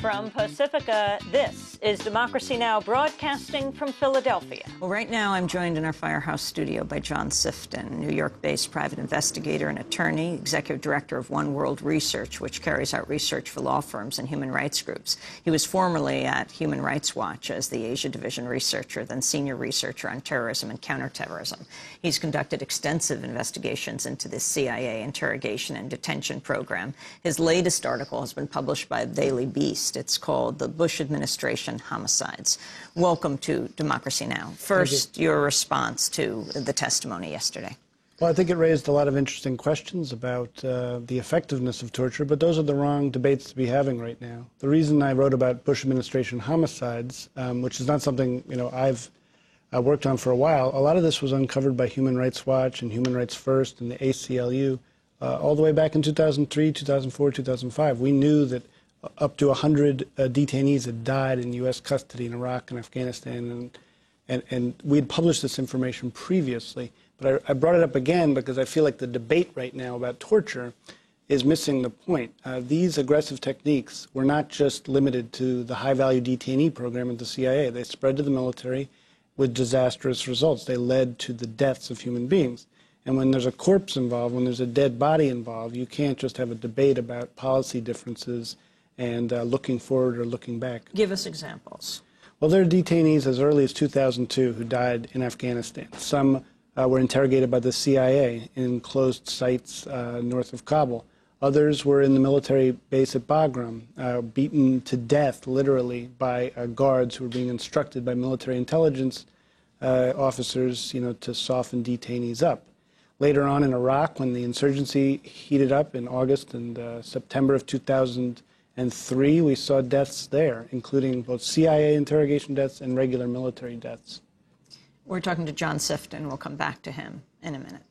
From Pacifica, this is Democracy Now! Broadcasting from Philadelphia. Well, right now I'm joined in our Firehouse studio by John Sifton, New York-based private investigator and attorney, executive director of One World Research, which carries out research for law firms and human rights groups. He was formerly at Human Rights Watch as the Asia Division researcher, then senior researcher on terrorism and counterterrorism. He's conducted extensive investigations into the CIA interrogation and detention program. His latest article has been published by the Daily Beast. It's called The Bush Administration Homicides. Welcome to Democracy Now! First, your response to the testimony yesterday. Well, I think it raised a lot of interesting questions about the effectiveness of torture, but those are the wrong debates to be having right now. The reason I wrote about Bush administration homicides, which is not something I've worked on for a while, a lot of this was uncovered by Human Rights Watch and Human Rights First and the ACLU all the way back in 2003, 2004, 2005. We knew that up to 100 detainees had died in U.S. custody in Iraq and Afghanistan, and we had published this information previously. But I brought it up again because I feel like the debate right now about torture is missing the point. These aggressive techniques were not just limited to the high-value detainee program at the CIA. They spread to the military with disastrous results. They led to the deaths of human beings. And when there's a corpse involved, when there's a dead body involved, you can't just have a debate about policy differences and looking forward or looking back. Give us examples. Well, there are detainees as early as 2002 who died in Afghanistan. Some were interrogated by the CIA in closed sites north of Kabul. Others were in the military base at Bagram, beaten to death, literally, by guards who were being instructed by military intelligence officers, to soften detainees up. Later on in Iraq, when the insurgency heated up in August and September of 2003, we saw deaths there, including both CIA interrogation deaths and regular military deaths. We're talking to John Sifton. We'll come back to him in a minute.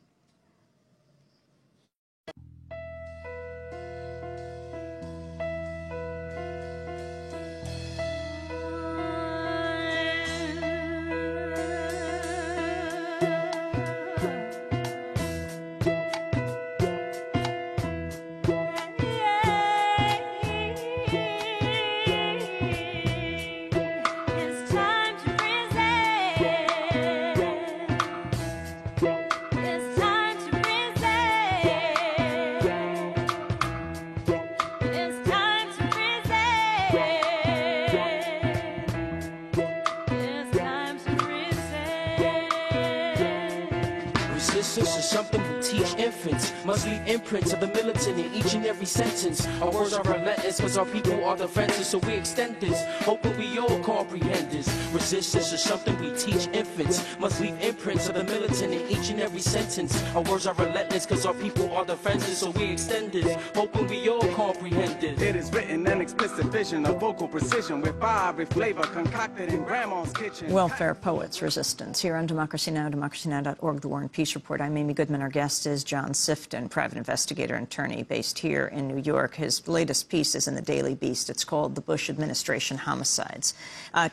Resistance is something we teach infants. Must leave imprints of the militant in each and every sentence. Our words are relentless because our people are defenseless, so we extend this, hoping we all comprehend this. Resistance is something we teach infants. Must leave imprints of the militant in each and every sentence. Our words are relentless because our people are defenseless, so we extend this, hoping we all comprehend this. It is written an explicit vision of vocal precision with vibrant flavor concocted in grandma's kitchen. Welfare Poets Resistance here on Democracy Now!, democracynow.org, The War and Peace Report. I'm Amy Goodman. Our guest is John Sifton, private investigator and attorney based here in New York. His latest piece is in the Daily Beast. It's called The Bush Administration Homicides.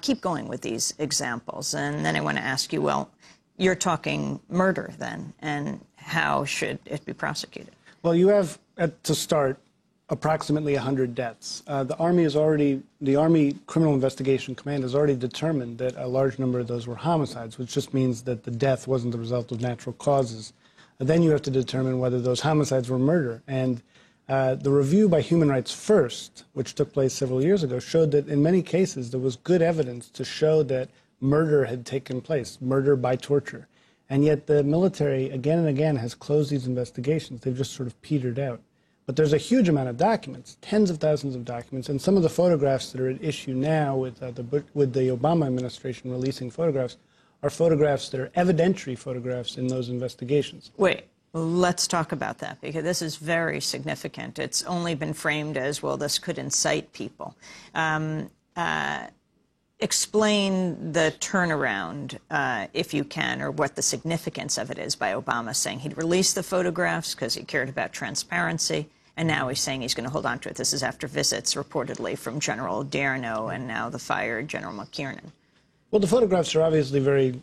Keep going with these examples. And then I want to ask you, well, you're talking murder then, and how should it be prosecuted? Well, you have, to start, approximately 100 deaths. The Army Criminal Investigation Command has already determined that a large number of those were homicides, which just means that the death wasn't the result of natural causes. Then you have to determine whether those homicides were murder. And the review by Human Rights First, which took place several years ago, showed that in many cases there was good evidence to show that murder had taken place, murder by torture. And yet the military, again and again, has closed these investigations. They've just sort of petered out. But there's a huge amount of documents, tens of thousands of documents, and some of the photographs that are at issue now with the Obama administration releasing photographs are photographs that are evidentiary photographs in those investigations. Wait, let's talk about that, because this is very significant. It's only been framed as, well, this could incite people. Explain the turnaround, if you can, or what the significance of it is by Obama saying he'd release the photographs because he cared about transparency, and now he's saying he's going to hold on to it. This is after visits, reportedly, from General Odierno and now the fired General McKiernan. Well, the photographs are obviously very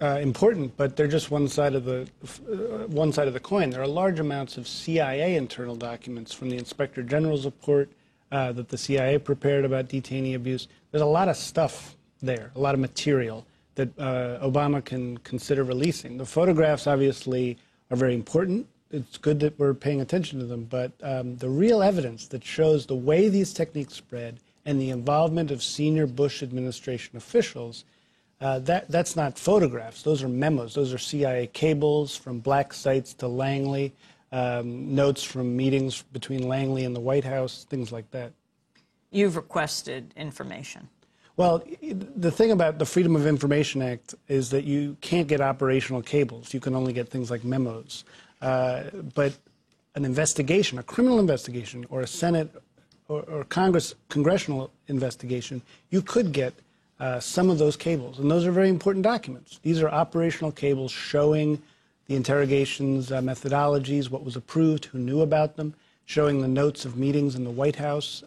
important, but they're just one side of the coin. There are large amounts of CIA internal documents from the Inspector General's report, that the CIA prepared about detainee abuse. There's a lot of stuff there, a lot of material that Obama can consider releasing. The photographs obviously are very important. It's good that we're paying attention to them, but the real evidence that shows the way these techniques spread and the involvement of senior Bush administration officials, that's not photographs. Those are memos. Those are CIA cables from black sites to Langley, notes from meetings between Langley and the White House, things like that. You've requested information. Well, the thing about the Freedom of Information Act is that you can't get operational cables. You can only get things like memos. But an investigation, a criminal investigation, or a Senate or congressional investigation, you could get some of those cables. And those are very important documents. These are operational cables showing the interrogations, methodologies, what was approved, who knew about them, showing the notes of meetings in the White House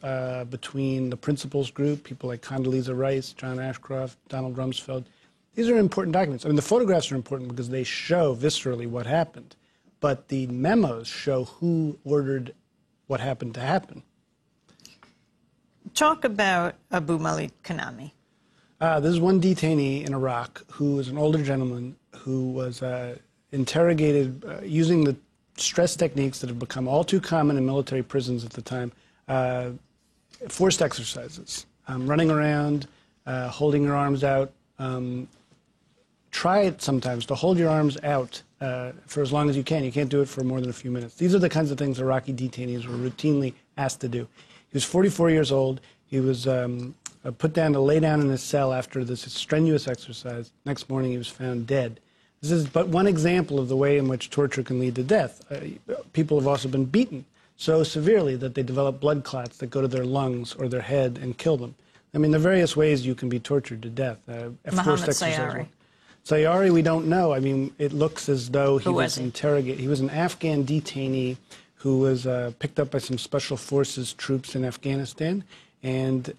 between the principals group, people like Condoleezza Rice, John Ashcroft, Donald Rumsfeld. These are important documents. I mean, the photographs are important because they show viscerally what happened. But the memos show who ordered what happened to happen. Talk about Abu Malik Kanami. This is one detainee in Iraq who was an older gentleman who was interrogated using the stress techniques that have become all too common in military prisons at the time, forced exercises, running around, holding your arms out. Try it sometimes to hold your arms out for as long as you can. You can't do it for more than a few minutes. These are the kinds of things Iraqi detainees were routinely asked to do. He was 44 years old. He was put down to lay down in his cell after this strenuous exercise. Next morning, he was found dead. This is but one example of the way in which torture can lead to death. People have also been beaten so severely that they develop blood clots that go to their lungs or their head and kill them. I mean, there are various ways you can be tortured to death. Mohammed Sayari. Sayari, we don't know. I mean, it looks as though he was interrogated. He was an Afghan detainee who was picked up by some special forces troops in Afghanistan, and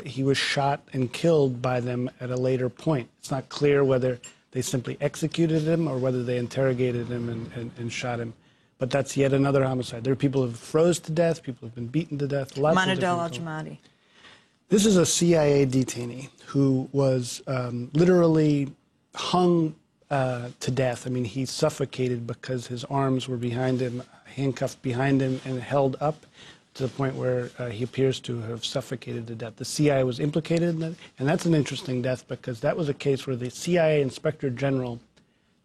he was shot and killed by them at a later point. It's not clear whether they simply executed him or whether they interrogated him and shot him. But that's yet another homicide. There are people who have froze to death, people who have been beaten to death. Manadel al-Jamadi. This is a CIA detainee who was literally hung to death. I mean, he suffocated because his arms were behind him, handcuffed behind him, and held up to the point where he appears to have suffocated to death. The CIA was implicated in that, and that's an interesting death because that was a case where the CIA Inspector General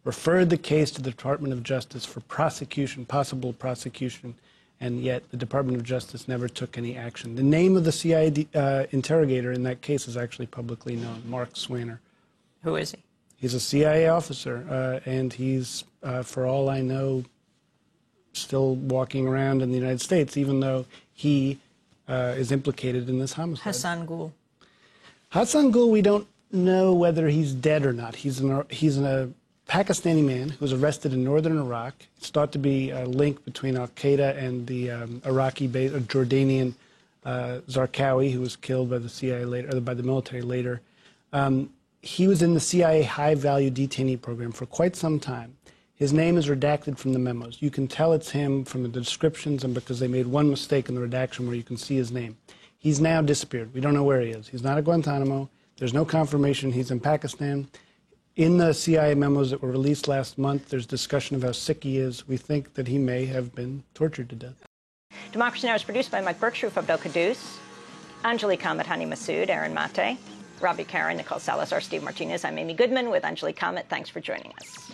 referred the case to the Department of Justice for prosecution, possible prosecution, and yet the Department of Justice never took any action. The name of the CIA interrogator in that case is actually publicly known, Mark Swanner. Who is he? He's a CIA officer, and he's, for all I know, still walking around in the United States, even though he is implicated in this homicide. Hassan Gul. Hassan Gul, we don't know whether he's dead or not. He's a Pakistani man who was arrested in northern Iraq. It's thought to be a link between al-Qaeda and the Iraqi-based Jordanian Zarqawi, who was killed by the CIA later, or by the military later. He was in the CIA high-value detainee program for quite some time. His name is redacted from the memos. You can tell it's him from the descriptions and because they made one mistake in the redaction where you can see his name. He's now disappeared. We don't know where he is. He's not at Guantanamo. There's no confirmation he's in Pakistan. In the CIA memos that were released last month, there's discussion of how sick he is. We think that he may have been tortured to death. Democracy Now! Is produced by Mike Berkshire, Abdel Caduce, Anjali Kamat, Hani Massoud, Aaron Mate, Robbie Karen, Nicole Salazar, Steve Martinez. I'm Amy Goodman with Anjali Kamat. Thanks for joining us.